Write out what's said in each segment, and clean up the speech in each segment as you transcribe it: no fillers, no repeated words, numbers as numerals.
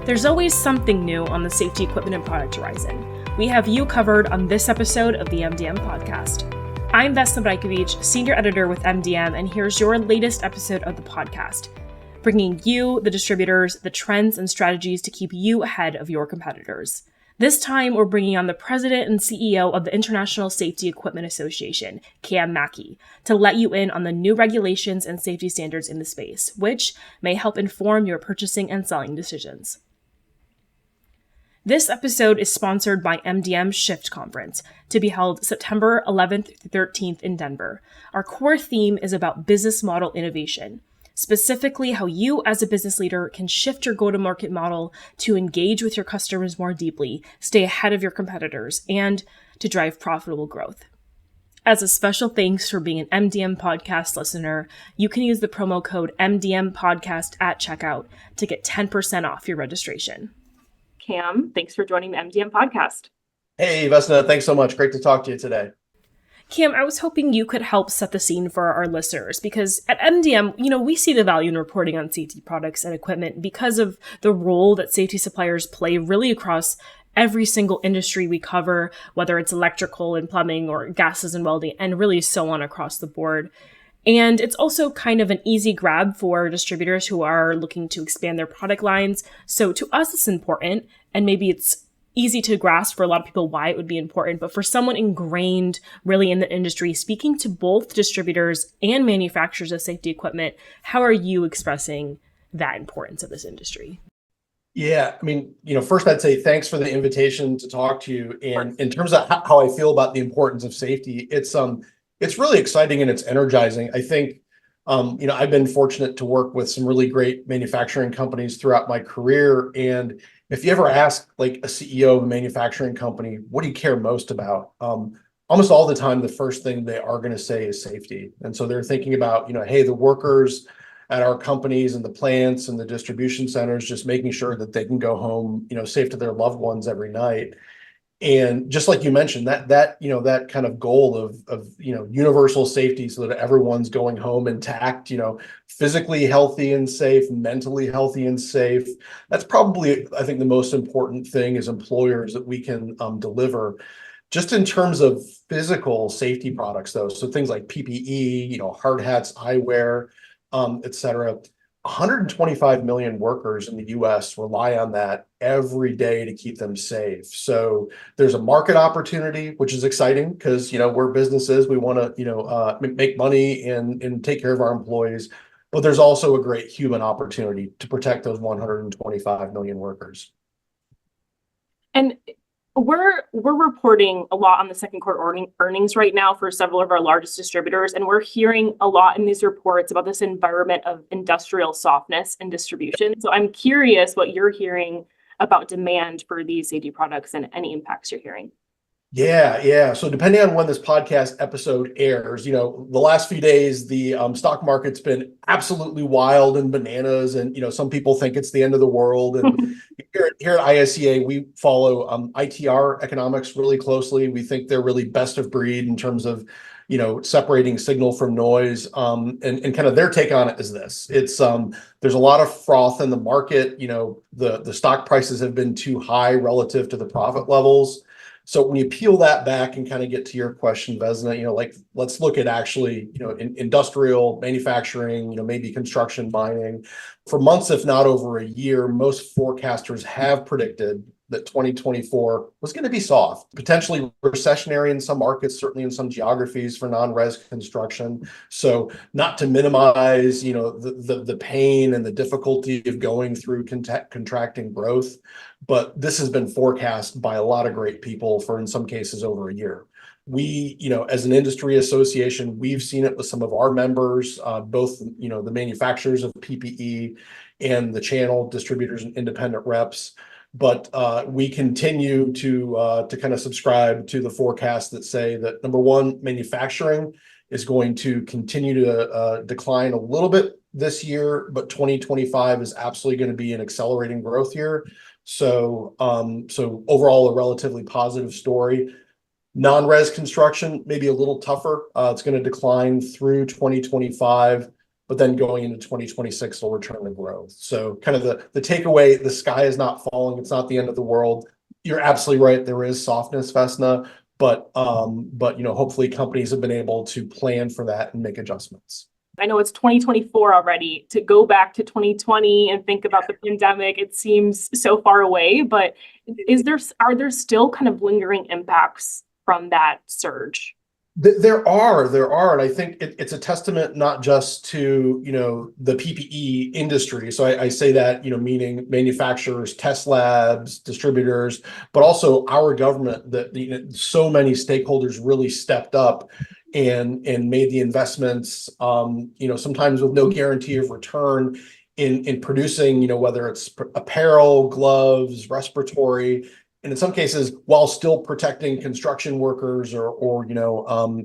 There's always something new on the safety equipment and product horizon. We have you covered on this episode of the MDM podcast. I'm Vesna Brajkovic, Senior Editor with MDM, and here's your latest episode of the podcast, bringing you, the distributors, the trends and strategies to keep you ahead of your competitors. This time, we're bringing on the President and CEO of the International Safety Equipment Association, Cam Mackey, to let you in on the new regulations and safety standards in the space, which may help inform your purchasing and selling decisions. This episode is sponsored by MDM's Shift Conference, to be held September 11th through 13th in Denver. Our core theme is about business model innovation, specifically how you as a business leader can shift your go-to-market model to engage with your customers more deeply, stay ahead of your competitors, and to drive profitable growth. As a special thanks for being an MDM podcast listener, you can use the promo code MDM podcast at checkout to get 10% off your registration. Cam, thanks for joining the MDM podcast. Hey, Vesna, thanks so much. Great to talk to you today. Cam, I was hoping you could help set the scene for our listeners because at MDM, we see the value in reporting on safety products and equipment because of the role that safety suppliers play really across every single industry we cover, whether it's electrical and plumbing or gases and welding, and really so on across the board. And it's also kind of an easy grab for distributors who are looking to expand their product lines. So to us, it's important, and maybe it's easy to grasp for a lot of people why it would be important. But for someone ingrained really in the industry, speaking to both distributors and manufacturers of safety equipment, how are you expressing that importance of this industry? Yeah, first I'd say thanks for the invitation to talk to you. And in terms of how I feel about the importance of safety, it's really exciting and it's energizing. I think, I've been fortunate to work with some really great manufacturing companies throughout my career. And if you ever ask like a CEO of a manufacturing company, what do you care most about? Almost all the time, the first thing they are going to say is safety. And so they're thinking about, hey, the workers at our companies and the plants and the distribution centers, just making sure that they can go home, safe to their loved ones every night. And just like you mentioned, that kind of goal of universal safety so that everyone's going home intact, physically healthy and safe, mentally healthy and safe. That's probably, I think, the most important thing as employers that we can deliver. Just in terms of physical safety products, though, so things like PPE, hard hats, eyewear, et cetera. 125 million workers in the US rely on that every day to keep them safe. So there's a market opportunity, which is exciting because, we're businesses, we want to, make money and take care of our employees. But there's also a great human opportunity to protect those 125 million workers. And we're reporting a lot on the second quarter earnings right now for several of our largest distributors, and we're hearing a lot in these reports about this environment of industrial softness and distribution. So I'm curious what you're hearing about demand for these safety products and any impacts you're hearing. Yeah. So depending on when this podcast episode airs, the last few days, the stock market's been absolutely wild and bananas. And, some people think it's the end of the world. And here at ISEA, we follow ITR economics really closely. We think they're really best of breed in terms of, separating signal from noise. And kind of their take on it is this. It's there's a lot of froth in the market. The stock prices have been too high relative to the profit levels. So when you peel that back and kind of get to your question, Vesna, let's look at actually, in industrial manufacturing, maybe construction, mining. For months, if not over a year, most forecasters have predicted that 2024 was going to be soft, potentially recessionary in some markets, certainly in some geographies for non-res construction. So not to minimize, the pain and the difficulty of going through contracting growth, but this has been forecast by a lot of great people for, in some cases, over a year. We, as an industry association, we've seen it with some of our members, both, the manufacturers of PPE and the channel distributors and independent reps. But we continue to kind of subscribe to the forecasts that say that, number one, manufacturing is going to continue to decline a little bit this year, but 2025 is absolutely going to be an accelerating growth year. So overall, a relatively positive story. Non-res construction, maybe a little tougher. It's going to decline through 2025. but then going into 2026, it'll return to growth. So kind of the takeaway, the sky is not falling. It's not the end of the world. You're absolutely right. There is softness, Vesna, but hopefully companies have been able to plan for that and make adjustments. I know it's 2024 already. To go back to 2020 and think about the pandemic, it seems so far away, but are there still kind of lingering impacts from that surge? There are, and I think it's a testament not just to, the PPE industry. So I say that, meaning manufacturers, test labs, distributors, but also our government, that so many stakeholders really stepped up and made the investments, sometimes with no guarantee of return in producing, whether it's apparel, gloves, respiratory, and in some cases, while still protecting construction workers or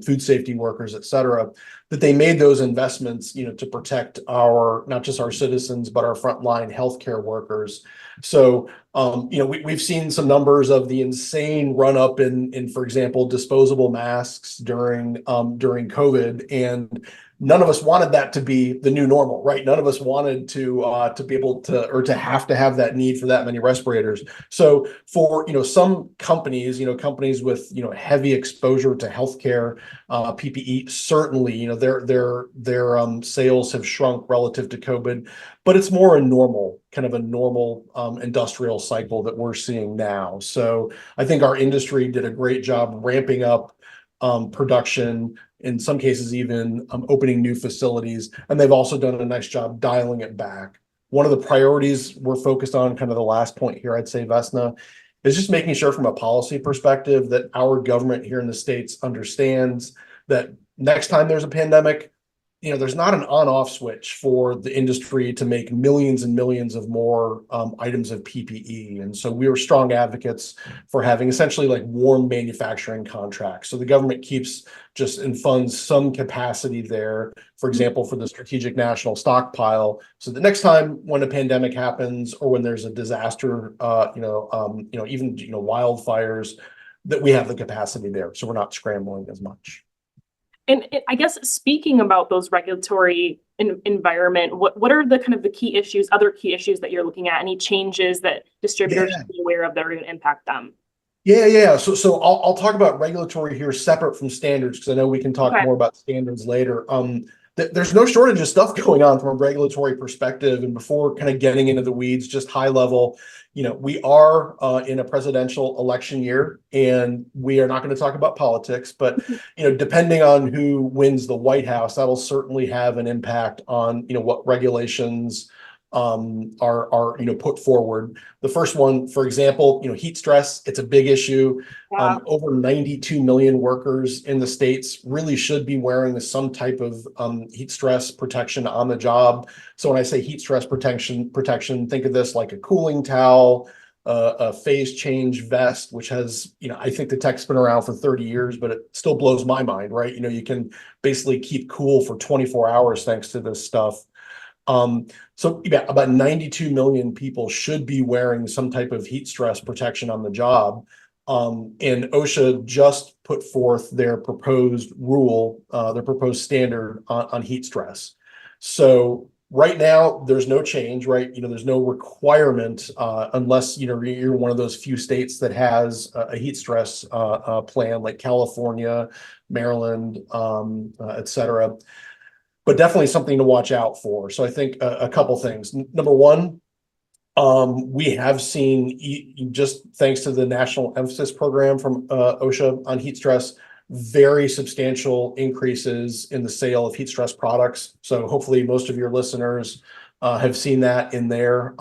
food safety workers, et cetera, that they made those investments, to protect not just our citizens, but our frontline healthcare workers. So, we've seen some numbers of the insane run up in, for example, disposable masks during COVID, and none of us wanted that to be the new normal, right? None of us wanted to be able to, or to have that need for that many respirators. So for some companies, companies with heavy exposure to healthcare, PPE, certainly their sales have shrunk relative to COVID, but it's more a normal industrial cycle that we're seeing now. So I think our industry did a great job ramping up production, in some cases even opening new facilities, and they've also done a nice job dialing it back. One of the priorities we're focused on, kind of the last point here, I'd say, Vesna, is just making sure from a policy perspective that our government here in the States understands that next time there's a pandemic, there's not an on-off switch for the industry to make millions and millions of more items of PPE. And so we are strong advocates for having essentially like warm manufacturing contracts. So the government keeps just and funds some capacity there, for example, for the strategic national stockpile. So the next time when a pandemic happens or when there's a disaster, even wildfires, that we have the capacity there. So we're not scrambling as much. And I guess speaking about those regulatory environment, what are the kind of the other key issues that you're looking at? Any changes that distributors should be aware of that are going to impact them? Yeah. So I'll talk about regulatory here separate from standards, because I know we can talk more about standards later. There's no shortage of stuff going on from a regulatory perspective. And before kind of getting into the weeds, just high level, we are in a presidential election year, and we are not going to talk about politics, but, depending on who wins the White House, that'll certainly have an impact on, what regulations are put forward. The first one, for example, heat stress, it's a big issue. Wow. Over 92 million workers in the States really should be wearing some type of heat stress protection on the job. So when I say heat stress protection, think of this like a cooling towel, a phase change vest, which has, I think the tech's been around for 30 years, but it still blows my mind, right? You can basically keep cool for 24 hours thanks to this stuff. So about 92 million people should be wearing some type of heat stress protection on the job. And OSHA just put forth their proposed rule, their proposed standard on heat stress. So right now, there's no change, right? There's no requirement unless, you're one of those few states that has a heat stress plan like California, Maryland, et cetera. But definitely something to watch out for. So I think a couple things. Number one, we have seen, just thanks to the National Emphasis Program from OSHA on heat stress, very substantial increases in the sale of heat stress products. So hopefully most of your listeners have seen that in their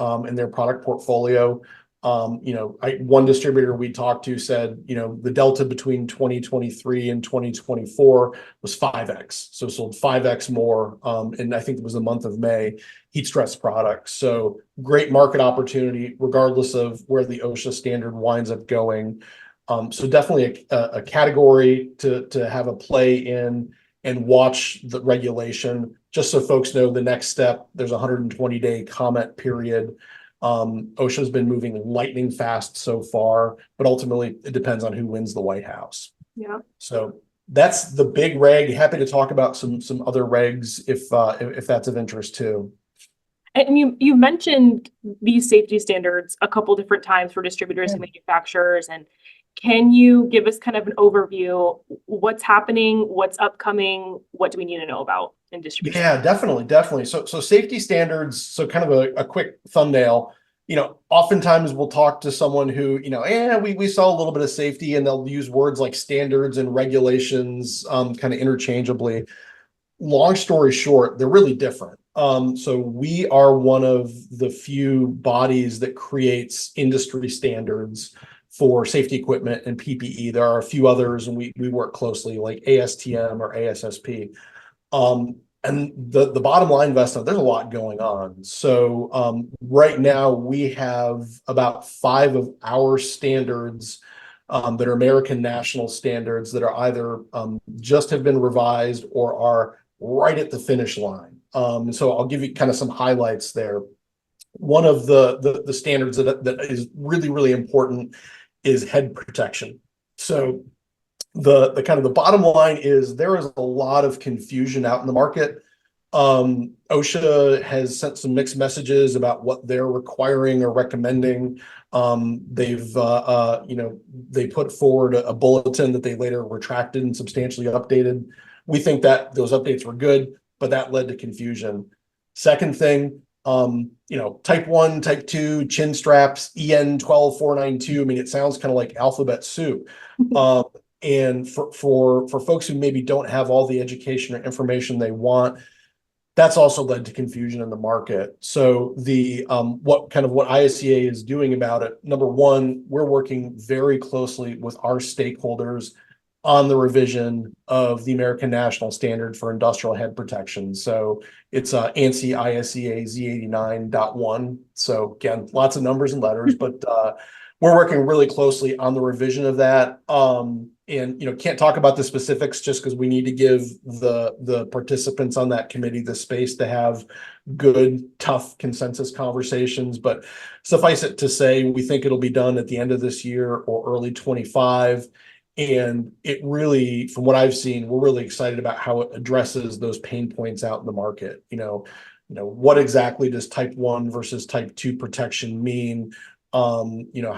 product portfolio. One distributor we talked to said, the delta between 2023 and 2024 was 5x. So sold 5x more. And I think it was the month of May, heat stress products. So great market opportunity, regardless of where the OSHA standard winds up going. So definitely a category to have a play in and watch the regulation. Just so folks know, the next step, there's a 120-day comment period. OSHA's been moving lightning fast so far, but ultimately it depends on who wins the White House. Yeah. So that's the big reg. Happy to talk about some other regs if that's of interest too. And you mentioned these safety standards a couple different times for distributors and manufacturers. And can you give us kind of an overview? What's happening? What's upcoming? What do we need to know about in distribution? Yeah, definitely. So safety standards. So kind of a quick thumbnail. Oftentimes we'll talk to someone who, we saw a little bit of safety, and they'll use words like standards and regulations kind of interchangeably. Long story short, they're really different. So we are one of the few bodies that creates industry standards for safety equipment and PPE. There are a few others, and we work closely, like ASTM or ASSP. And the bottom line, Vesta, there's a lot going on. So right now we have about 5 of our standards that are American national standards that are either just have been revised or are right at the finish line. So I'll give you kind of some highlights there. One of the standards that is really, really important is head protection. So the kind of the bottom line is there is a lot of confusion out in the market. OSHA has sent some mixed messages about what they're requiring or recommending. They put forward a bulletin that they later retracted and substantially updated. We think that those updates were good, but that led to confusion. Second thing, type 1, type 2, chin straps, EN 12492. I mean, it sounds kind of like alphabet soup. And for folks who maybe don't have all the education or information they want, that's also led to confusion in the market. So what ISCA is doing about it, number one, we're working very closely with our stakeholders on the revision of the American National Standard for Industrial Head Protection. So it's ANSI ISCA Z89.1. So again, lots of numbers and letters, but we're working really closely on the revision of that. And can't talk about the specifics just because we need to give the participants on that committee the space to have good, tough consensus conversations. But suffice it to say, we think it'll be done at the end of this year or early 25. And it really, from what I've seen, we're really excited about how it addresses those pain points out in the market. What exactly does type 1 versus type 2 protection mean? How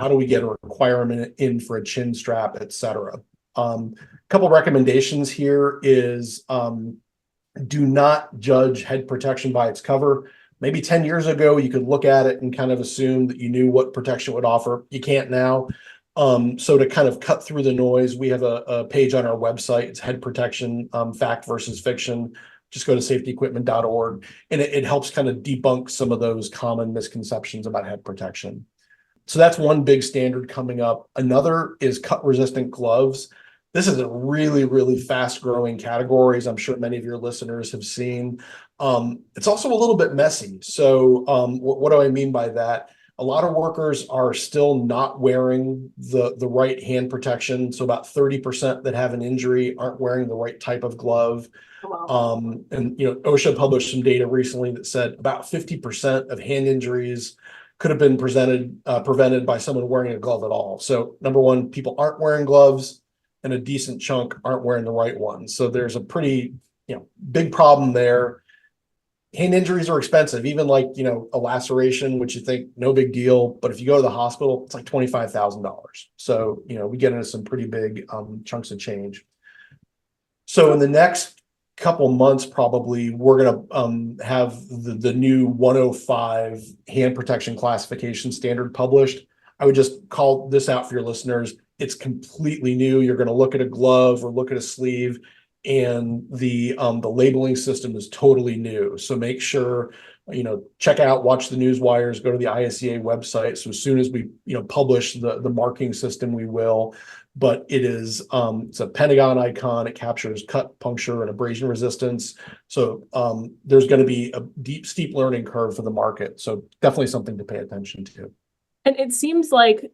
do we get a requirement in for a chin strap, et cetera? Couple recommendations here is do not judge head protection by its cover. Maybe 10 years ago, you could look at it and kind of assume that you knew what protection would offer. You can't now. So to kind of cut through the noise, we have a page on our website. It's head protection, fact versus fiction. Just go to safetyequipment.org, and it helps kind of debunk some of those common misconceptions about head protection. So that's one big standard coming up. Another is cut-resistant gloves. This is a really, really fast-growing category, as I'm sure many of your listeners have seen. It's also a little bit messy. So what do I mean by that? A lot of workers are still not wearing the right hand protection. So about 30% that have an injury aren't wearing the right type of glove. Wow. And OSHA published some data recently that said about 50% of hand injuries could have been prevented by someone wearing a glove at all. So number one, people aren't wearing gloves, and a decent chunk aren't wearing the right ones. So there's a pretty big problem there. Hand injuries are expensive, even like a laceration, which you think no big deal, but if you go to the hospital, it's like $25,000. So we get into some pretty big chunks of change. So in the next couple months, probably we're going to have the new 105 hand protection classification standard published. I would just call this out for your listeners. It's completely new. You're going to look at a glove or look at a sleeve, and the labeling system is totally new. So make sure check out, watch the news wires, go to the ISCA website. So as soon as we publish the marking system, we will. But it's a pentagon icon. It captures cut, puncture, and abrasion resistance. So there's going to be a steep learning curve for the market. So definitely something to pay attention to. And it seems like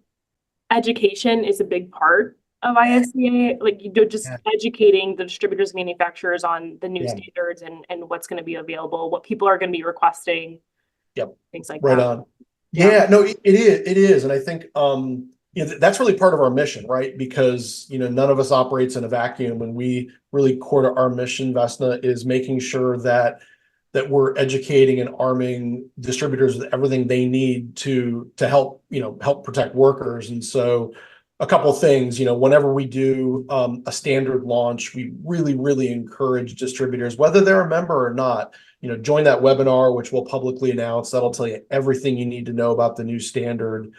education is a big part of ISCA, like just educating the distributors and manufacturers on the new standards and what's going to be available, what people are going to be requesting. Yep. Things like right that. On. Yeah, no, it is. And I think that's really part of our mission, right? Because, none of us operates in a vacuum, and we really core to our mission, Vesna, is making sure that we're educating and arming distributors with everything they need to help protect workers. And so a couple of things, whenever we do a standard launch, we really, really encourage distributors, whether they're a member or not, join that webinar, which we'll publicly announce. That'll tell you everything you need to know about the new standard.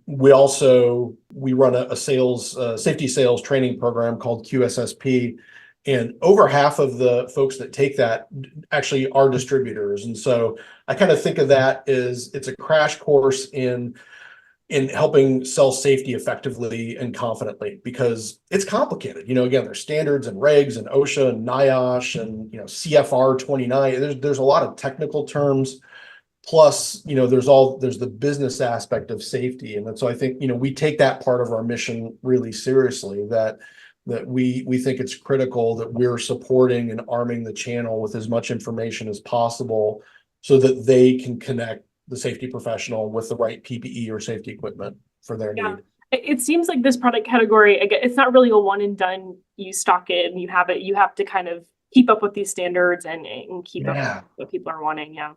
We run a safety sales training program called QSSP, and over half of the folks that take that actually are distributors. And so I kind of think of that as it's a crash course in helping sell safety effectively and confidently, because it's complicated. Again, there's standards and regs and OSHA and NIOSH and CFR 29. There's a lot of technical terms. Plus, there's the business aspect of safety. And so I think, we take that part of our mission really seriously, that we think it's critical that we're supporting and arming the channel with as much information as possible so that they can connect the safety professional with the right PPE or safety equipment for their need. It seems like this product category, again, it's not really a one and done. You stock it and you have it. You have to kind of keep up with these standards and keep up with what people are wanting. Yeah.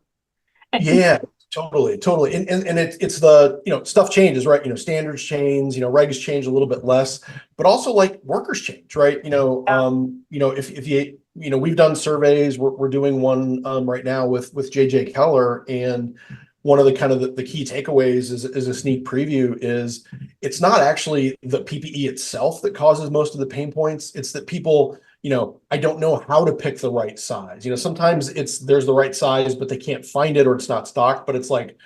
Yeah, totally. And it's the, stuff changes, right? Standards change, regs change a little bit less, but also like workers change, right? If you, we've done surveys, we're doing one right now with JJ Keller, and one of the kind of the key takeaways is a sneak preview is it's not actually the PPE itself that causes most of the pain points. It's that people, I don't know how to pick the right size. Sometimes there's the right size, but they can't find it or it's not stocked. But it's like,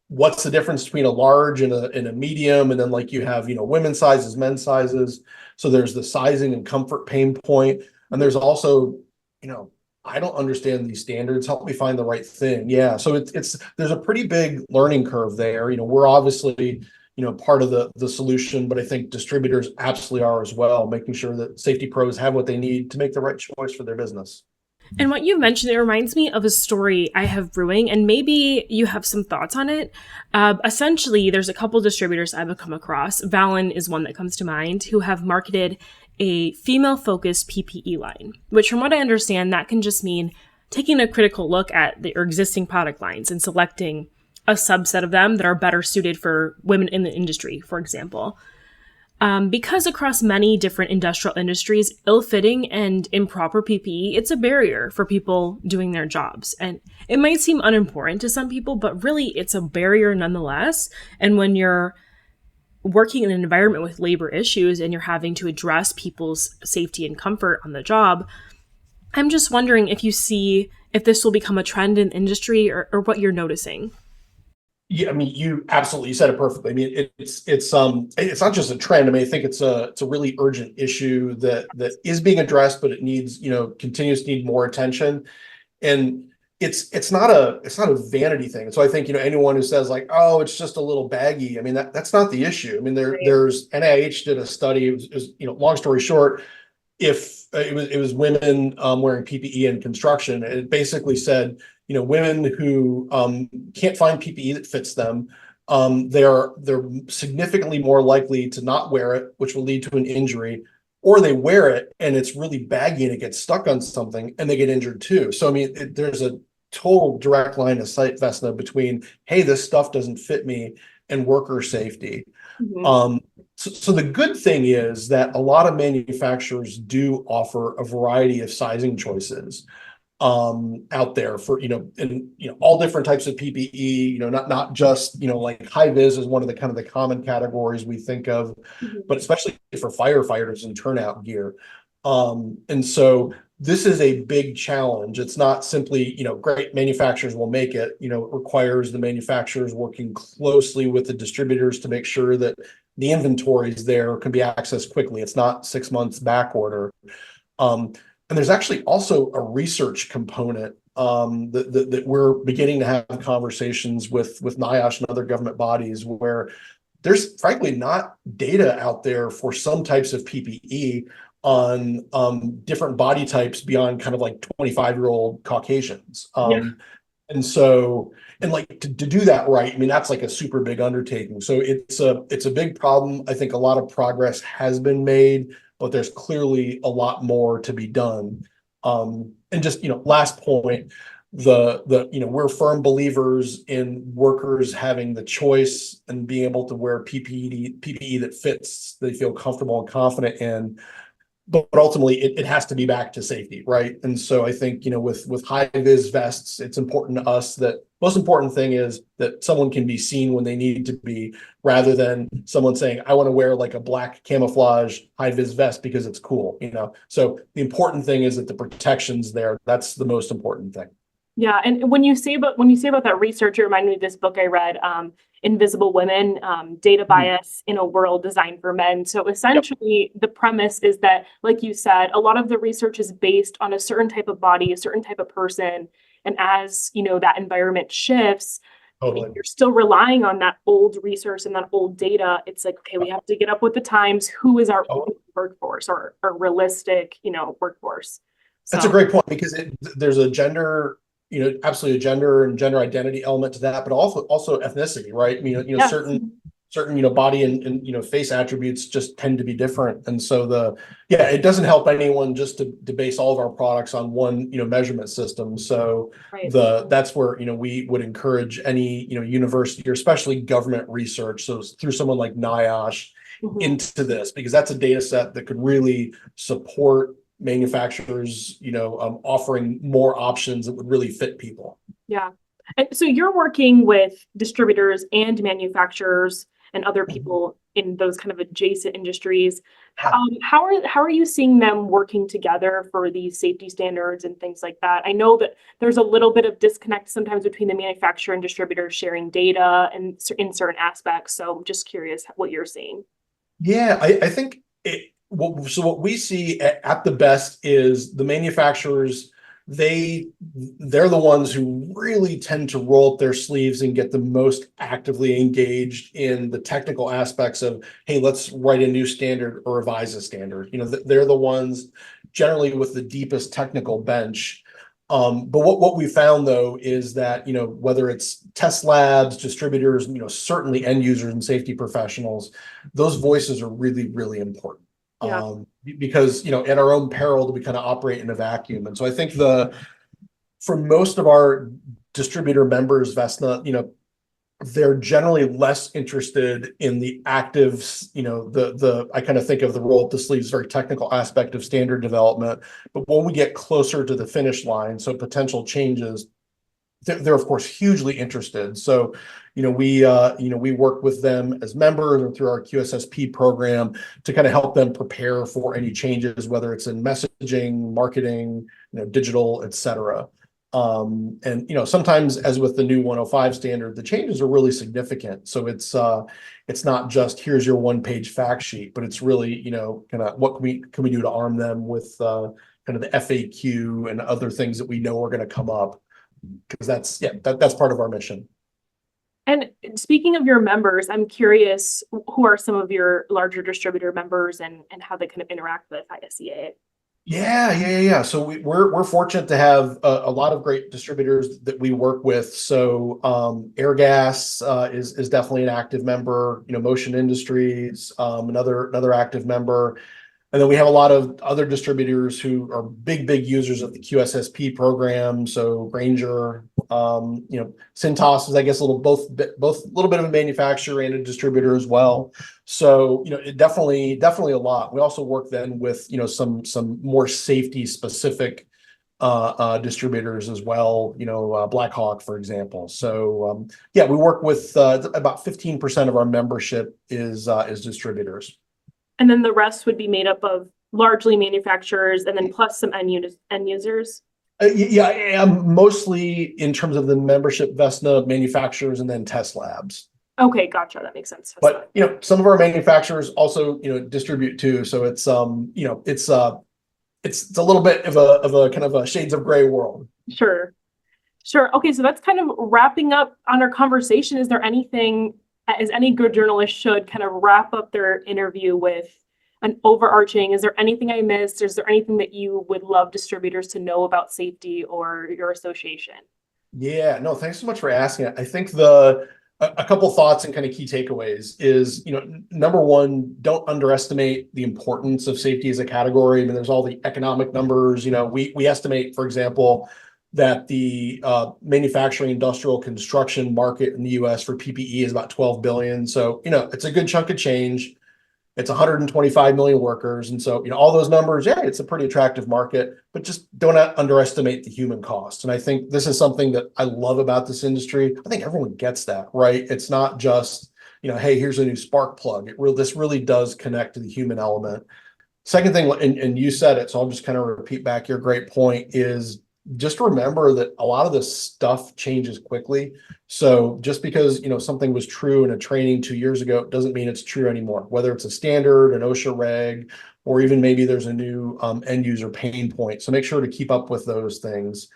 what's the difference between a large and a medium? And then like you have, women's sizes, men's sizes. So there's the sizing and comfort pain point. And there's also, I don't understand these standards. Help me find the right thing. Yeah. So there's a pretty big learning curve there. We're obviously, part of the solution, but I think distributors absolutely are as well, making sure that safety pros have what they need to make the right choice for their business. And what you mentioned, it reminds me of a story I have brewing, and maybe you have some thoughts on it. Essentially, there's a couple distributors I've come across. Valen is one that comes to mind, who have marketed a female-focused PPE line, which from what I understand, that can just mean taking a critical look at their existing product lines and selecting a subset of them that are better suited for women in the industry, for example. Because across many different industrial industries, ill-fitting and improper PPE, it's a barrier for people doing their jobs. And it might seem unimportant to some people, but really it's a barrier nonetheless. And when you're working in an environment with labor issues and you're having to address people's safety and comfort on the job, I'm just wondering if this will become a trend in industry or what you're noticing. Yeah, I mean, you absolutely said it perfectly. I mean, it's not just a trend. I mean, I think it's a really urgent issue that is being addressed, but it needs, continues to need more attention. And it's not a vanity thing. So I think, anyone who says like, oh, it's just a little baggy. I mean, that's not the issue. I mean, there's NIH did a study. It was long story short, if it was women wearing PPE in construction, and it basically said, women who can't find PPE that fits them, they're significantly more likely to not wear it, which will lead to an injury, or they wear it and it's really baggy and it gets stuck on something and they get injured too. So I mean, there's a total direct line of sight, Vesna, between, hey, this stuff doesn't fit me, and worker safety. Mm-hmm. So the good thing is that a lot of manufacturers do offer a variety of sizing choices out there for, all different types of PPE, not just, like high vis is one of the kind of the common categories we think of, mm-hmm. but especially for firefighters and turnout gear. And so this is a big challenge. It's not simply, great manufacturers will make it, it requires the manufacturers working closely with the distributors to make sure that the inventories there can be accessed quickly. It's not 6 months back order. And there's actually also a research component that we're beginning to have conversations with NIOSH and other government bodies, where there's frankly not data out there for some types of PPE on different body types beyond kind of like 25-year-old Caucasians. And so, and like to do that right, I mean, that's like a super big undertaking. So it's a big problem. I think a lot of progress has been made, but there's clearly a lot more to be done. And just, last point, we're firm believers in workers having the choice and being able to wear PPE that fits, they feel comfortable and confident in. But ultimately it has to be back to safety, right? And so I think, with high vis vests, it's important to us that most important thing is that someone can be seen when they need to be, rather than someone saying, I want to wear like a black camouflage high vis vest because it's cool. So the important thing is that the protection's there. That's the most important thing. Yeah, and when you say about that research, it reminded me of this book I read, Invisible Women, Data Bias in a World Designed for Men. So essentially, the premise is that, like you said, a lot of the research is based on a certain type of body, a certain type of person, and as that environment shifts, Totally. you're still relying on that old research and that old data. It's like, okay, we have to get up with the times. Who is our workforce or realistic, workforce? That's a So great point, because there's a gender, absolutely a gender and gender identity element to that, but also ethnicity, right? I mean, yes. certain body and face attributes just tend to be different. And so it doesn't help anyone just to base all of our products on one measurement system. So Right. that's where we would encourage any university or especially government research, so through someone like NIOSH, into this, because that's a data set that could really support manufacturers offering more options that would really fit people. Yeah. And so you're working with distributors and manufacturers and other people in those kind of adjacent industries. How are you seeing them working together for these safety standards and things like that? I know that there's a little bit of disconnect sometimes between the manufacturer and distributor sharing data and in certain aspects. So I'm just curious what you're seeing. Yeah, I think what we see at the best is the manufacturers, they're the ones who really tend to roll up their sleeves and get the most actively engaged in the technical aspects of, hey, let's write a new standard or revise a standard. They're the ones generally with the deepest technical bench. But what we found, though, is that whether it's test labs, distributors, certainly end users and safety professionals, those voices are really, really important. Yeah. Because at our own peril, we kind of operate in a vacuum. And so I think for most of our distributor members, Vesna, they're generally less interested in the active, I kind of think of the roll up the sleeves, very technical aspect of standard development. But when we get closer to the finish line, so potential changes, they're of course hugely interested. So, we work with them as members and through our QSSP program to kind of help them prepare for any changes, whether it's in messaging, marketing, digital, et cetera. And sometimes, as with the new 105 standard, the changes are really significant. So it's not just here's your one-page fact sheet, but it's really kind of what can we do to arm them with kind of the FAQ and other things that we know are going to come up, because that's part of our mission. And speaking of your members, I'm curious, who are some of your larger distributor members and how they kind of interact with ISEA? Yeah. So we're fortunate to have a lot of great distributors that we work with. So Airgas is definitely an active member. Motion Industries, another active member. And then we have a lot of other distributors who are big users of the QSSP program. So Grainger, Cintas is, I guess, a little bit of a manufacturer and a distributor as well. So it definitely a lot. We also work then with some more safety specific distributors as well. Blackhawk, for example. So we work with about 15% of our membership is distributors. And then the rest would be made up of largely manufacturers and then plus some end users. Mostly in terms of the membership, Vesna, manufacturers, and then test labs. Okay, gotcha. That makes sense. But some of our manufacturers also distribute too. So it's it's a little bit of a kind of a shades of gray world. Sure. Okay, so that's kind of wrapping up on our conversation. Is there anything, as any good journalist should, kind of wrap up their interview with an overarching, is there anything I missed? Is there anything that you would love distributors to know about safety or your association? Yeah, no, thanks so much for asking. I think a couple thoughts and kind of key takeaways is, number one, don't underestimate the importance of safety as a category. I mean, there's all the economic numbers. We estimate, for example, that the manufacturing, industrial, construction market in the U.S. for PPE is about 12 billion. So, it's a good chunk of change. It's 125 million workers. And so, all those numbers, yeah, it's a pretty attractive market, but just don't underestimate the human cost. And I think this is something that I love about this industry. I think everyone gets that, right? It's not just, hey, here's a new spark plug. This really does connect to the human element. Second thing, and you said it, so I'll just kind of repeat back your great point, is just remember that a lot of this stuff changes quickly. So just because, something was true in a training 2 years ago doesn't mean it's true anymore, whether it's a standard, an OSHA reg, or even maybe there's a new end user pain point. So make sure to keep up with those things.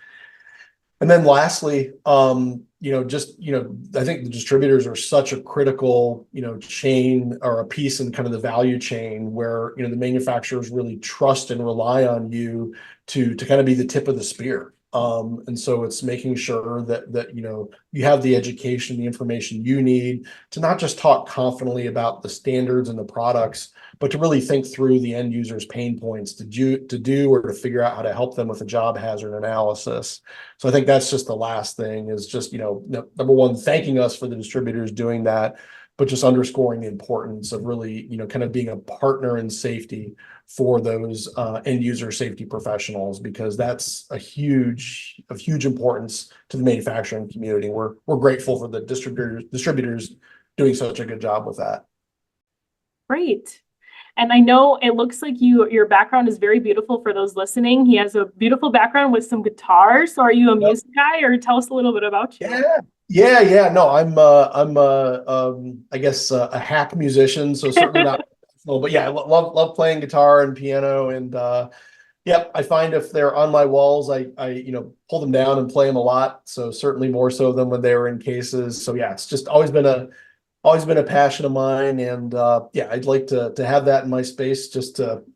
And then lastly, I think the distributors are such a critical, chain or a piece in kind of the value chain where, the manufacturers really trust and rely on you to kind of be the tip of the spear. And so it's making sure that you have the education, the information you need to not just talk confidently about the standards and the products, but to really think through the end user's pain points to do or to figure out how to help them with a job hazard analysis. So I think that's just the last thing is just, number one, thanking us for the distributors doing that, but just underscoring the importance of really, kind of being a partner in safety for those end user safety professionals, because that's of huge importance to the manufacturing community. We're grateful for the distributors doing such a good job with that. Great. And I know it looks like your background is very beautiful for those listening. He has a beautiful background with some guitars. So are you a music guy, or tell us a little bit about you? Yeah. No, I guess a hack musician. So certainly not professional, but yeah, I love playing guitar and piano. And yep, I find if they're on my walls, I pull them down and play them a lot. So certainly more so than when they were in cases. So yeah, it's just always been a passion of mine. And yeah, I'd like to have that in my space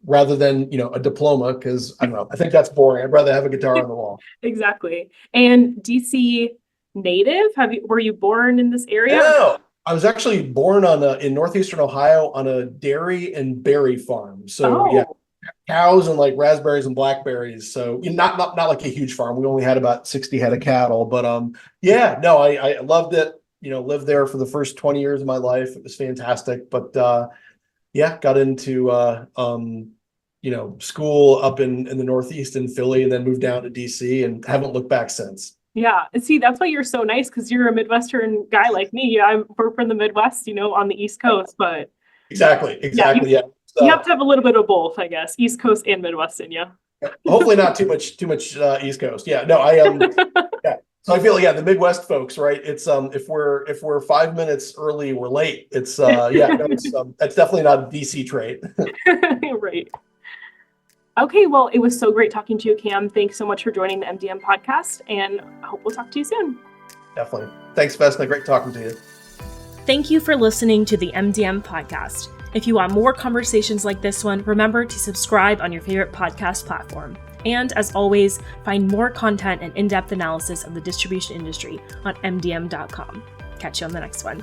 rather than, a diploma, because I don't know, I think that's boring. I'd rather have a guitar on the wall. Exactly. And DC native? Were you born in this area? No, I was actually born in northeastern Ohio on a dairy and berry farm. So yeah, cows and like raspberries and blackberries. So not like a huge farm. We only had about 60 head of cattle, but yeah, no, I loved it. Lived there for the first 20 years of my life. It was fantastic. But yeah, got into school up in the Northeast in Philly, and then moved down to DC and haven't looked back since. Yeah. And see, that's why you're so nice, because you're a Midwestern guy like me. We're from the Midwest, on the East Coast, but Exactly. Yeah. You have to have a little bit of both, I guess. East Coast and Midwest in you. Hopefully not too much East Coast. Yeah. No, yeah. So I feel the Midwest folks, right? It's if we're 5 minutes early, we're late. It's that's definitely not a DC trait. Right. Okay, well, it was so great talking to you, Cam. Thanks so much for joining the MDM podcast, and I hope we'll talk to you soon. Definitely. Thanks, Vesna. Great talking to you. Thank you for listening to the MDM podcast. If you want more conversations like this one, remember to subscribe on your favorite podcast platform. And as always, find more content and in-depth analysis of the distribution industry on mdm.com. Catch you on the next one.